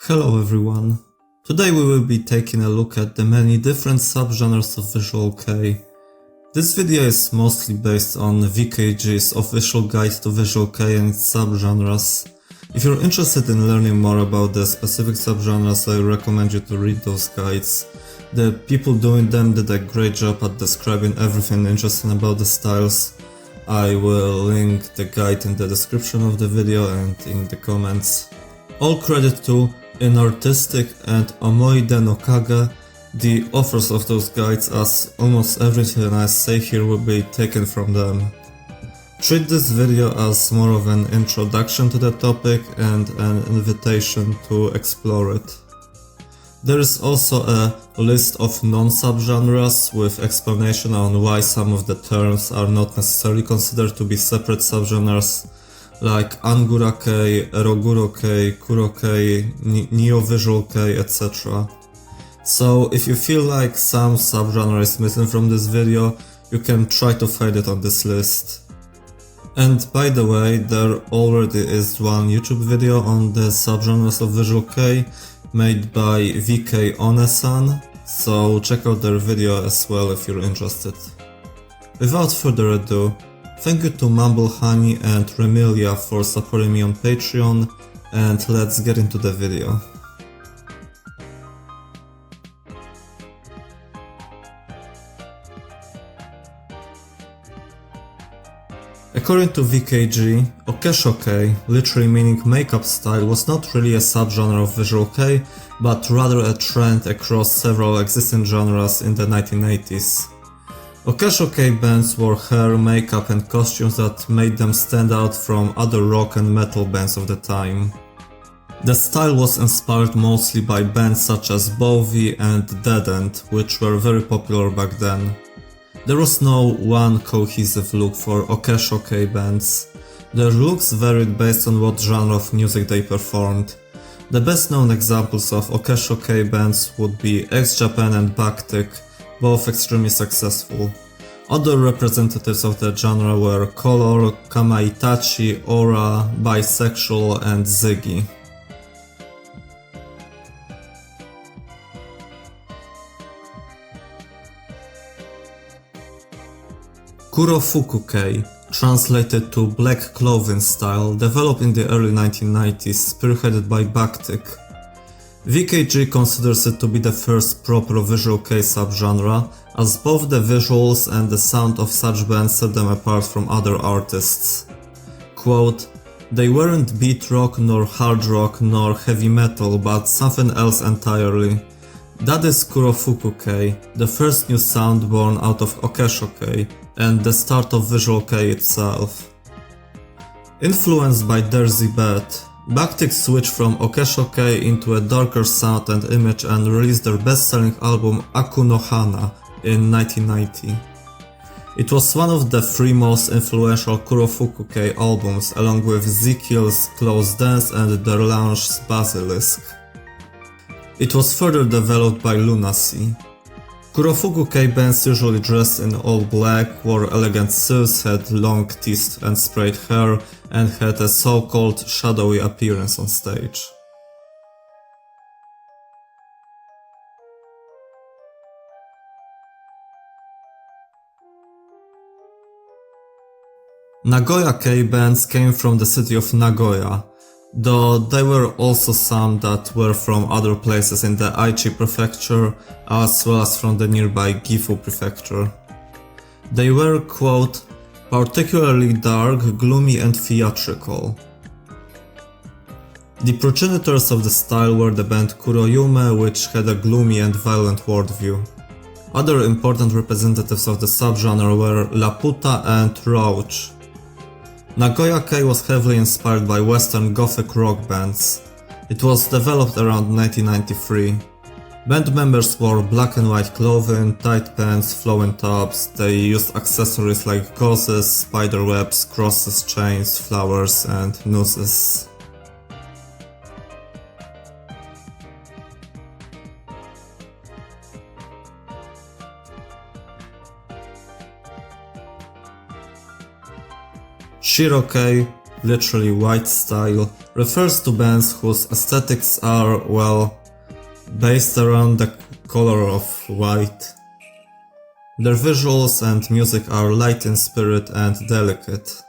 Hello everyone. Today we will be taking a look at the many different subgenres of visual kei. This video is mostly based on VKG's official guide to visual kei and its subgenres. If you're interested in learning more about the specific subgenres, I recommend you to read those guides. The people doing them did a great job at describing everything interesting about the styles. I will link the guide in the description of the video and in the comments. All credit to Inartistic and Omoide no Kage, the authors of those guides, as almost everything I say here will be taken from them. Treat this video as more of an introduction to the topic and an invitation to explore it. There is also a list of non-subgenres with explanation on why some of the terms are not necessarily considered to be separate subgenres, like Angura kei, Eroguro kei, Kuro kei, Neo-visual kei, etc. So if you feel like some subgenre is missing from this video, you can try to find it on this list. And by the way, there already is one YouTube video on the subgenres of visual kei made by VK One-san, so check out their video as well if you're interested. Without further ado, thank you to Mumble Honey and Remilia for supporting me on Patreon, and let's get into the video. According to VKG, Okeshou kei, literally meaning makeup style, was not really a subgenre of visual kei, but rather a trend across several existing genres in the 1980s. Okeshou kei bands wore hair, makeup and costumes that made them stand out from other rock and metal bands of the time. The style was inspired mostly by bands such as Bowie and Dead End, which were very popular back then. There was no one cohesive look for Okeshou kei bands. Their looks varied based on what genre of music they performed. The best known examples of Okeshou kei bands would be X-Japan and Backtick, both extremely successful. Other representatives of the genre were Color, Kamaitachi, Aura, Bisexual and Ziggy. Kurofuku kei, translated to black clothing style, developed in the early 1990s, spearheaded by Backtick. VKG considers it to be the first proper visual kei subgenre, as both the visuals and the sound of such bands set them apart from other artists. Quote, "They weren't beat rock nor hard rock nor heavy metal, but something else entirely. That is Kurofuku kei, the first new sound born out of Okeshou kei, and the start of visual kei itself." Influenced by Dersey Bet, Backtick switched from Okeshou kei into a darker sound and image and released their best-selling album Aku no Hana in 1990. It was one of the three most influential Kurofuku kei albums, along with Zekill's Close Dance and their launch's Basilisk. It was further developed by Lunacy. Kurofuku kei bands usually dressed in all black, wore elegant suits, had long teeth and sprayed hair, and had a so-called shadowy appearance on stage. Nagoya kei bands came from the city of Nagoya, though there were also some that were from other places in the Aichi prefecture, as well as from the nearby Gifu prefecture. They were, quote, "particularly dark, gloomy and theatrical." The progenitors of the style were the band Kuroyume, which had a gloomy and violent worldview. Other important representatives of the subgenre were Laputa and Roach. Nagoya kei was heavily inspired by Western Gothic rock bands. It was developed around 1993. Band members wore black and white clothing, tight pants, flowing tops. They used accessories like gauzes, spider webs, crosses, chains, flowers and nooses. Shiro kei, literally white style, refers to bands whose aesthetics are, well, based around the color of white. Their visuals and music are light in spirit and delicate.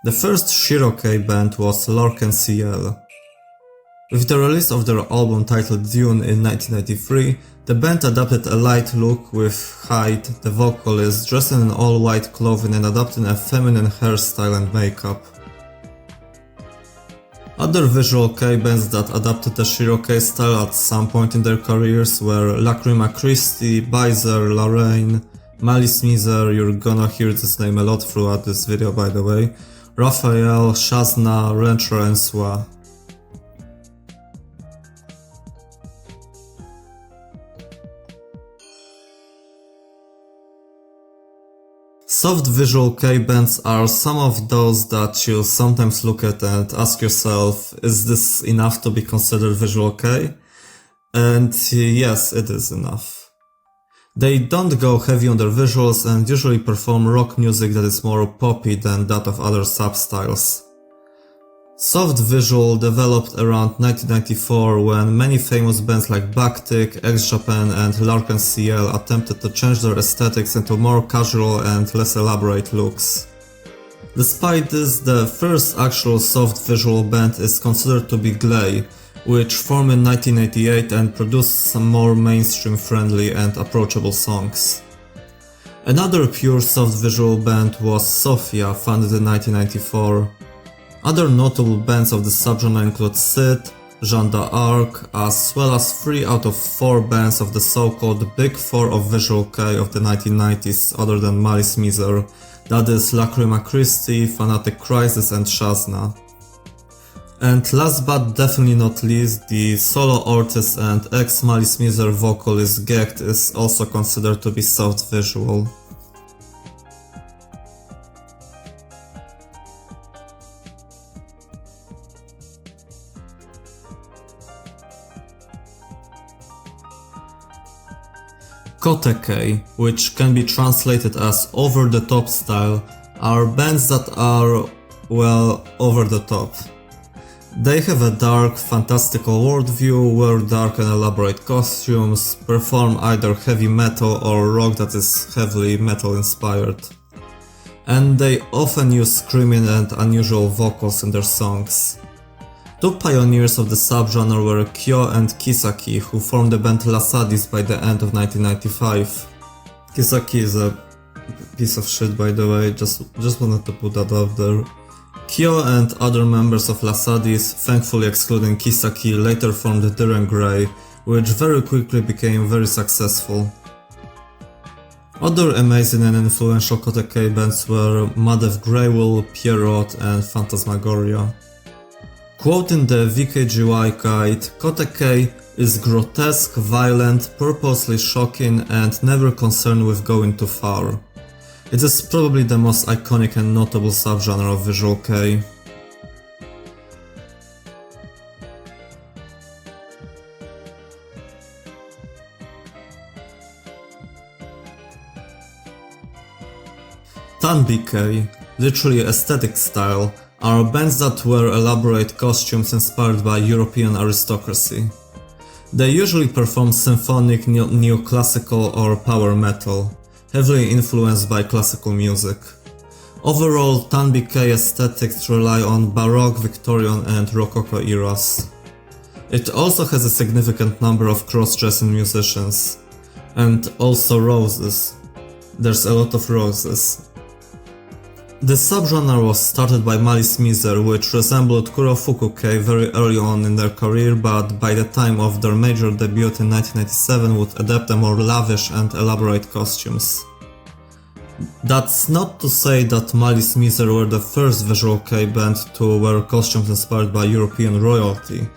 The first Shiro band was L'Arc-en-Ciel. With the release of their album titled Dune in 1993, the band adopted a light look with Hyde, the vocalist, dressing in all-white clothing and adopting a feminine hairstyle and makeup. Other visual kei bands that adopted the Shiro kei style at some point in their careers were Lacrima Christi, Bizer, Lorraine, Malice Miser, you're gonna hear this name a lot throughout this video by the way, Raphael, Shazna, Rentra and Swa. Soft visual kei bands are some of those that you'll sometimes look at and ask yourself, is this enough to be considered visual kei? And yes, it is enough. They don't go heavy on their visuals and usually perform rock music that is more poppy than that of other substyles. Soft visual developed around 1994 when many famous bands like Backtick, X-Japan and L'Arc-en-Ciel attempted to change their aesthetics into more casual and less elaborate looks. Despite this, the first actual soft visual band is considered to be Glay, which formed in 1988 and produced some more mainstream friendly and approachable songs. Another pure soft visual band was Sophia, founded in 1994. Other notable bands of the subgenre include Sid, Jeanne d'Arc, as well as 3 out of 4 bands of the so-called Big Four of visual kei of the 1990s other than Malice Miser, that is Lacrima Christi, Fanatic Crisis and Shazna. And last but definitely not least, the solo artist and ex-Malice Miser vocalist Gekt is also considered to be soft visual. Kote kei, which can be translated as over-the-top style, are bands that are, well, over the top. They have a dark, fantastical worldview, wear dark and elaborate costumes, perform either heavy metal or rock that is heavily metal inspired. And they often use screaming and unusual vocals in their songs. 2 pioneers of the subgenre were Kyo and Kisaki, who formed the band Lasadis by the end of 1995. Kisaki is a piece of shit by the way, just wanted to put that out there. Kyo and other members of Lasadis, thankfully excluding Kisaki, later formed Diren Grey, which very quickly became very successful. Other amazing and influential Kote kei bands were Madev Greywill, Pierrot and Phantasmagoria. Quoting the VKGY guide, Kote kei is grotesque, violent, purposely shocking and never concerned with going too far. It is probably the most iconic and notable subgenre of visual kei. Tanbi kei, literally aesthetic style, are bands that wear elaborate costumes inspired by European aristocracy. They usually perform symphonic, neoclassical or power metal, heavily influenced by classical music. Overall, Tanbi kei aesthetics rely on Baroque, Victorian and Rococo eras. It also has a significant number of cross-dressing musicians. And also roses. There's a lot of roses. The subgenre was started by Malice Miser, which resembled Kurofuku kei very early on in their career, but by the time of their major debut in 1997 would adapt a more lavish and elaborate costumes. That's not to say that Malice Miser were the first visual kei band to wear costumes inspired by European royalty,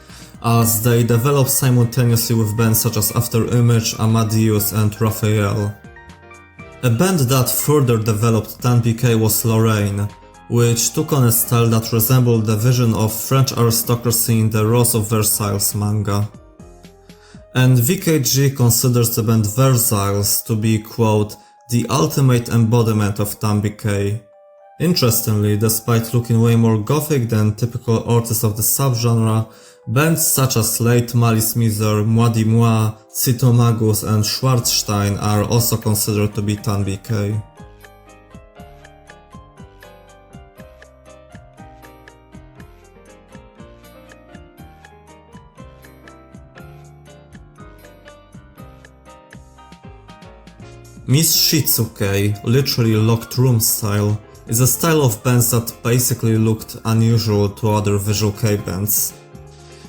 as they developed simultaneously with bands such as After Image, Amadeus and Raphael. A band that further developed Tanbi kei was Lorraine, which took on a style that resembled the vision of French aristocracy in the Rose of Versailles manga. And VKG considers the band Versailles to be, quote, the ultimate embodiment of Tanbi kei. Interestingly, despite looking way more gothic than typical artists of the subgenre, bands such as Late Malice Miser, Mwadi Mwa, Cito Magus and Schwarzstein are also considered to be Tanbi Kei. Misshitsu Kei, literally locked room style, is a style of bands that basically looked unusual to other visual kei bands.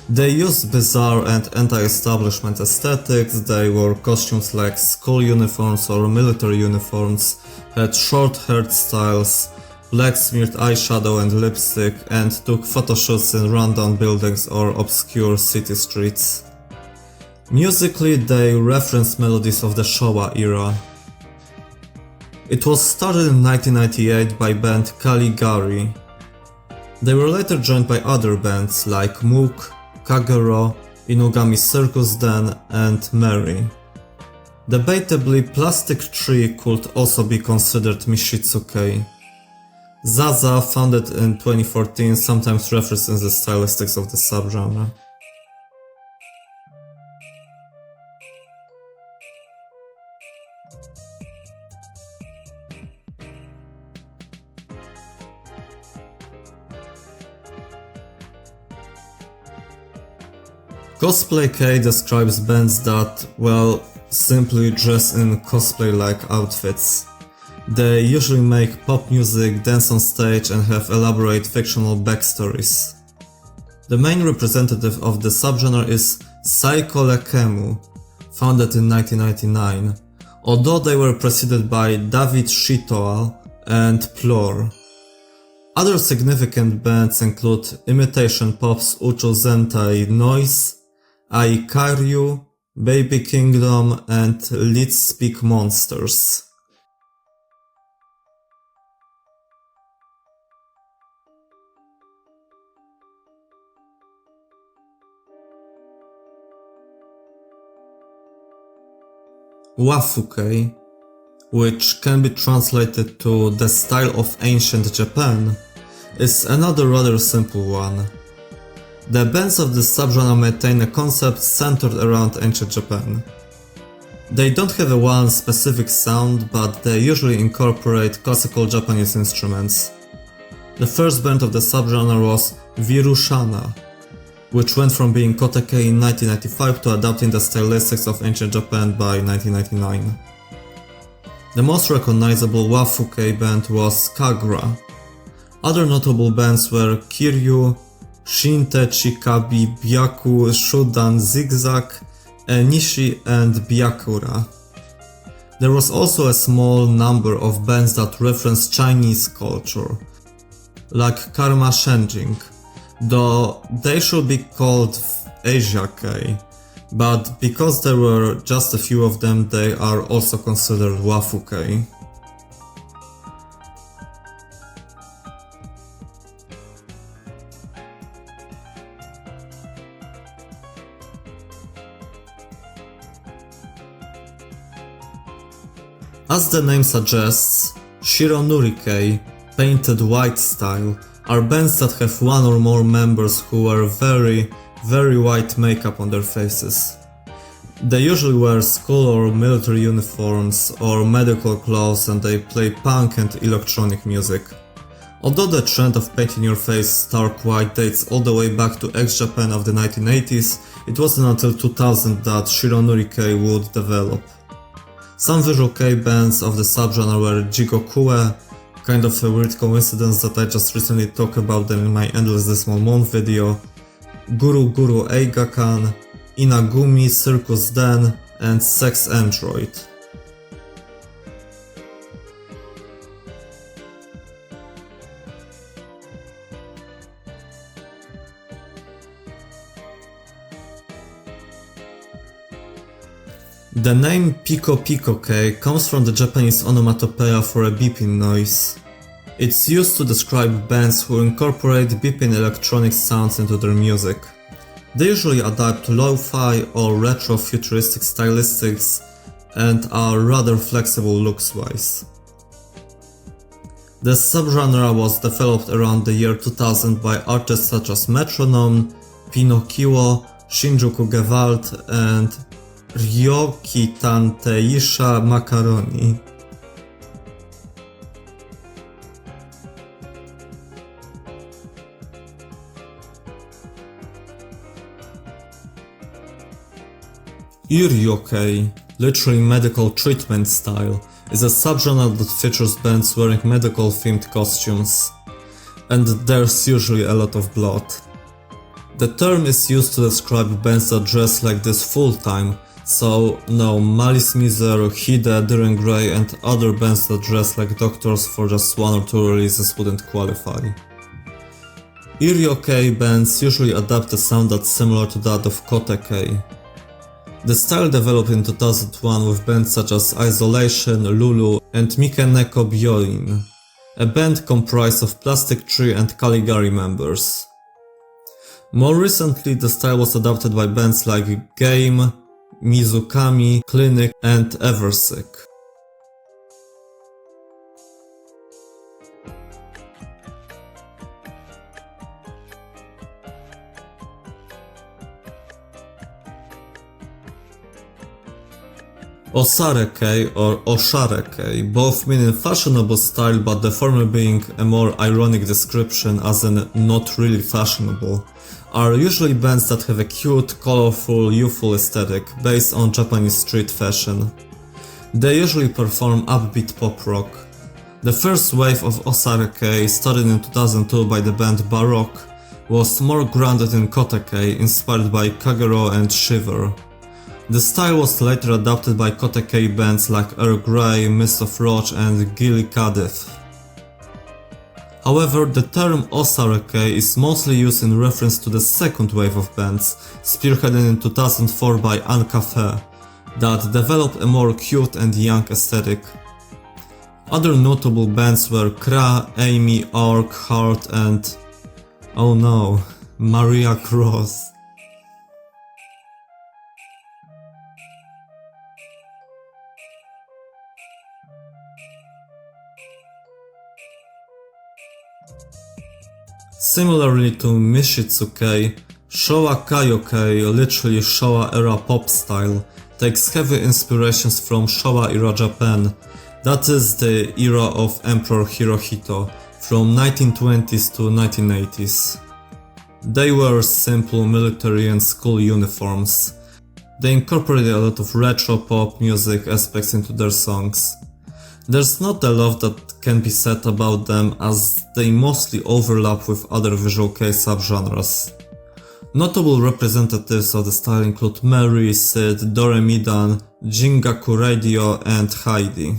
They used bizarre and anti-establishment aesthetics, they wore costumes like school uniforms or military uniforms, had short hairstyles, black smeared eyeshadow and lipstick, and took photoshoots in rundown buildings or obscure city streets. Musically, they reference melodies of the Showa era. It was started in 1998 by band Caligari. They were later joined by other bands like Mook, Kagero, Inugami Circus Den, and Mary. Debatably, Plastic Tree could also be considered Misshitsu Kei. Zaza, founded in 2014, sometimes references the stylistics of the subgenre. Cosplay Kei describes bands that, well, simply dress in cosplay-like outfits. They usually make pop music, dance on stage and have elaborate fictional backstories. The main representative of the subgenre is Saiko Lekemu, founded in 1999, although they were preceded by David Shitoa and Plor. Other significant bands include Imitation Pop's Uchu Zentai Noise, Iryou, Baby Kingdom and Let's Speak Monsters. Wafuu Kei, which can be translated to the style of ancient Japan, is another rather simple one. The bands of this subgenre maintain a concept centered around ancient Japan. They don't have a one specific sound, but they usually incorporate classical Japanese instruments. The first band of the subgenre was Virushana, which went from being Kote in 1995 to adapting the stylistics of ancient Japan by 1999. The most recognizable Wafuu Kei band was Kagra. Other notable bands were Kiryu, Shinte, Chikabi, Byaku, Shudan, Zigzag, Enishi and Byakura. There was also a small number of bands that reference Chinese culture, like Karma Shenjing, though they should be called Asia Kei, but because there were just a few of them, they are also considered Wafuu Kei. As the name suggests, Shironuri Kei, painted white style, are bands that have one or more members who wear very white makeup on their faces. They usually wear school or military uniforms or medical clothes and they play punk and electronic music. Although the trend of painting your face stark white dates all the way back to ex-Japan of the 1980s, it wasn't until 2000 that Shironuri Kei would develop. Some visual kei bands of the subgenre were Jigokue, kind of a weird coincidence that I just recently talked about them in my Endless Dismal Month video, Guru Guru Eigakan, Inagumi Circus Den, and Sex Android. The name Pikopiko Kei comes from the Japanese onomatopoeia for a beeping noise. It's used to describe bands who incorporate beeping electronic sounds into their music. They usually adapt lo-fi or retro-futuristic stylistics and are rather flexible looks-wise. The subgenre was developed around the year 2000 by artists such as Metronome, Pinocchio, Shinjuku Gewalt, and Ryoki Tanteisha Macaroni. Iryou, literally medical treatment style, is a subgenre that features bands wearing medical themed costumes, and there's usually a lot of blood. The term is used to describe bands that dress like this full time, so no, Malice Miser, Hide, Diren Grey and other bands that dress like doctors for just 1 or 2 releases wouldn't qualify. Iryou bands usually adapt a sound that's similar to that of Kote. The style developed in 2001 with bands such as Isolation, Lulu, and Mikeneko Byorin, a band comprised of Plastic Tree and Caligari members. More recently, the style was adopted by bands like Game, Mizukami, Clinic, and Eversick. Osare or Oshare, both mean in fashionable style, but the former being a more ironic description as in not really fashionable, are usually bands that have a cute, colorful, youthful aesthetic based on Japanese street fashion. They usually perform upbeat pop rock. The first wave of Osare, started in 2002 by the band Baroque, was more grounded in Kote, inspired by Kagero and Shiver. The style was later adopted by Kote bands like Earl Grey, Mist of Roach and Gilly Kadif. However, the term Osare is mostly used in reference to the second wave of bands, spearheaded in 2004 by Ancafe, that developed a more cute and young aesthetic. Other notable bands were Kra, Amy, Ark, Heart and... oh no, Maria Cross. Similarly to Misshitsu, Showa kayou, literally Showa era pop style, takes heavy inspirations from Showa era Japan, that is the era of Emperor Hirohito, from 1920s to 1980s. They wear simple military and school uniforms. They incorporate a lot of retro pop music aspects into their songs. There's not a lot that can be said about them as they mostly overlap with other visual kei subgenres. Notable representatives of the style include Mary, Sid, Doremidan, Jingaku Radio and Heidi.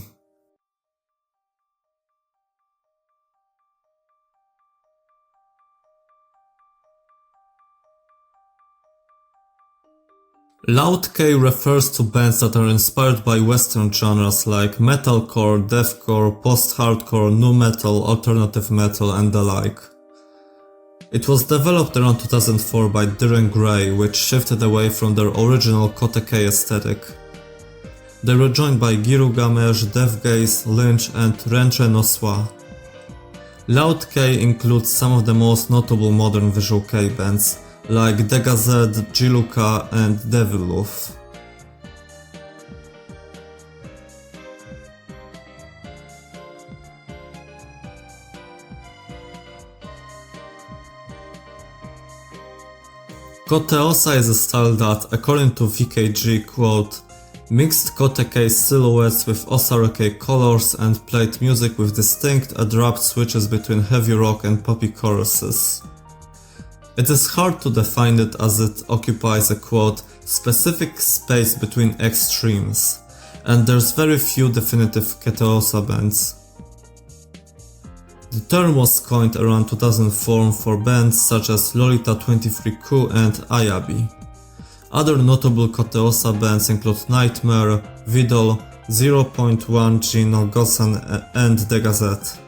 Loud K refers to bands that are inspired by western genres like metalcore, deathcore, post-hardcore, nu metal, alternative metal and the like. It was developed around 2004 by Diren Grey, which shifted away from their original Kote aesthetic. They were joined by Girugamesh, Deathgaze, Lynch and Renche no Swa. Loud K includes some of the most notable modern visual kei bands, like Degazed, Jiluka and Deviloof. Koteosa is a style that, according to VKG, quote, mixed Kote silhouettes with Osare colors and played music with distinct, abrupt switches between heavy rock and poppy choruses. It is hard to define it as it occupies a quote, specific space between extremes, and there's very few definitive Koteosa bands. The term was coined around 2004 for bands such as Lolita 23Q and Ayabi. Other notable Koteosa bands include Nightmare, Vidol, 0.1G no Gosen and The Gazette.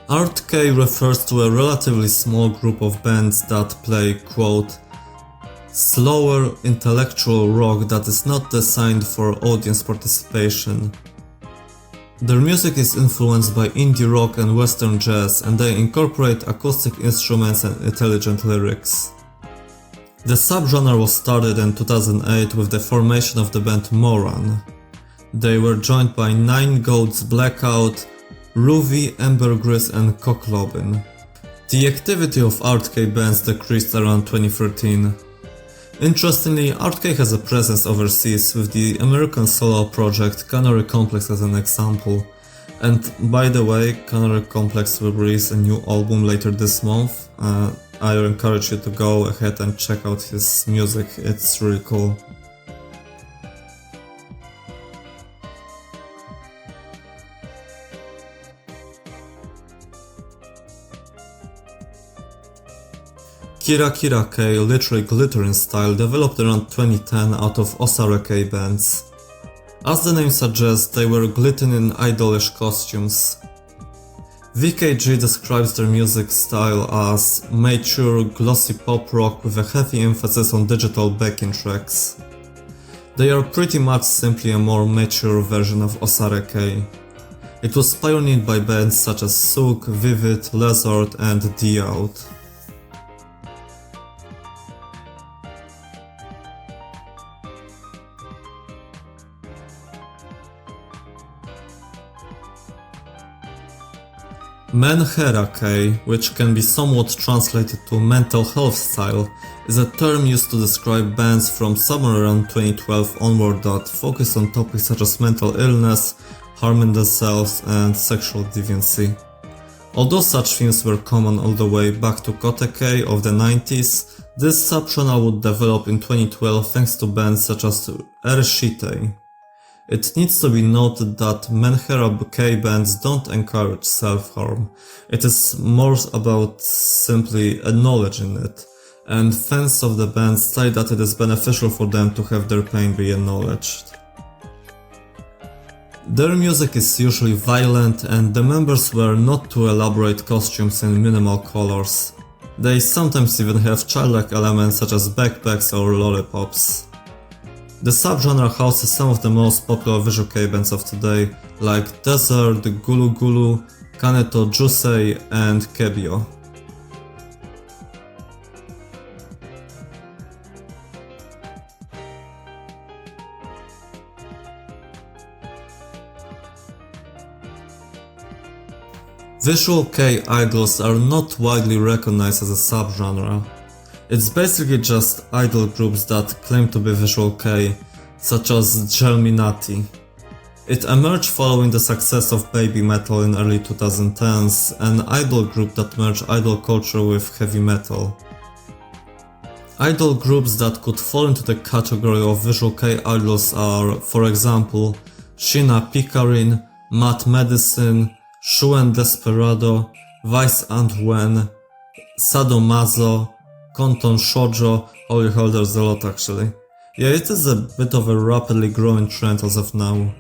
Art K K refers to a relatively small group of bands that play, quote, slower intellectual rock that is not designed for audience participation. Their music is influenced by indie rock and western jazz, and they incorporate acoustic instruments and intelligent lyrics. The subgenre was started in 2008 with the formation of the band Moran. They were joined by Nine Goats, Blackout, Ruby, Ambergris and Cocklobin. The activity of Art-K bands decreased around 2013. Interestingly, Art-K has a presence overseas, with the American solo project Canary Complex as an example. And by the way, Canary Complex will release a new album later this month. I encourage you to go ahead and check out his music, it's really cool. Kirakira K, literally glittering style, developed around 2010 out of Osare K bands. As the name suggests, they were glittered in idolish costumes. VKG describes their music style as mature, glossy pop rock with a heavy emphasis on digital backing tracks. They are pretty much simply a more mature version of Osare K. It was pioneered by bands such as Sook, Vivid, Lizard and The Out. Menhera K, which can be somewhat translated to mental health style, is a term used to describe bands from somewhere around 2012 onward that focus on topics such as mental illness, harming themselves and sexual deviancy. Although such themes were common all the way back to Kote K of the 90s, this subgenre would develop in 2012 thanks to bands such as Ershite. It needs to be noted that Menhera K bands don't encourage self-harm. It is more about simply acknowledging it, and fans of the band say that it is beneficial for them to have their pain be acknowledged. Their music is usually violent, and the members wear not too elaborate costumes in minimal colors. They sometimes even have childlike elements such as backpacks or lollipops. The subgenre houses some of the most popular visual kei bands of today, like Desert, Gulu Gulu, Kaneto Jusei and Kebio. Visual kei idols are not widely recognized as a subgenre. It's basically just idol groups that claim to be visual kei, such as Gelminati. It emerged following the success of baby metal in early 2010s, an idol group that merged idol culture with heavy metal. Idol groups that could fall into the category of visual kei idols are, for example, Shina Pikarin, Matt Medicine, Shuen Desperado, Vice and Wen, Sadomaso, Konton Shoujo. Holy hell, there's a lot actually. Yeah, it is a bit of a rapidly growing trend as of now.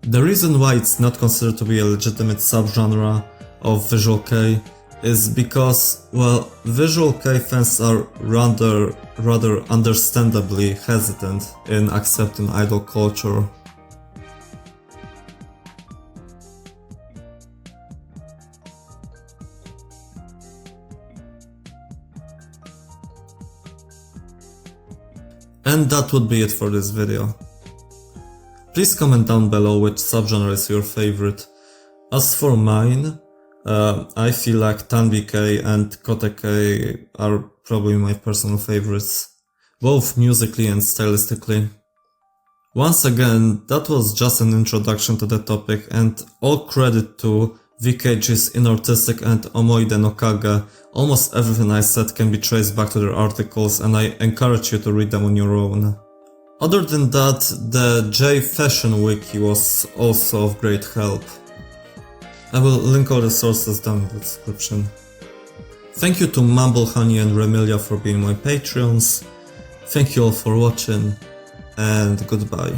The reason why it's not considered to be a legitimate subgenre of visual kei is because, well, visual kei fans are rather understandably hesitant in accepting idol culture. And that would be it for this video. Please comment down below which subgenre is your favorite. As for mine, I feel like Tanbi K and Kote K are probably my personal favorites, both musically and stylistically. Once again, that was just an introduction to the topic, and all credit to VKG's Inartistic and Omoide no Kage. Almost everything I said can be traced back to their articles, and I encourage you to read them on your own. Other than that, the J Fashion Wiki was also of great help. I will link all the sources down in the description. Thank you to Mumble Honey and Remilia for being my Patreons. Thank you all for watching, and goodbye.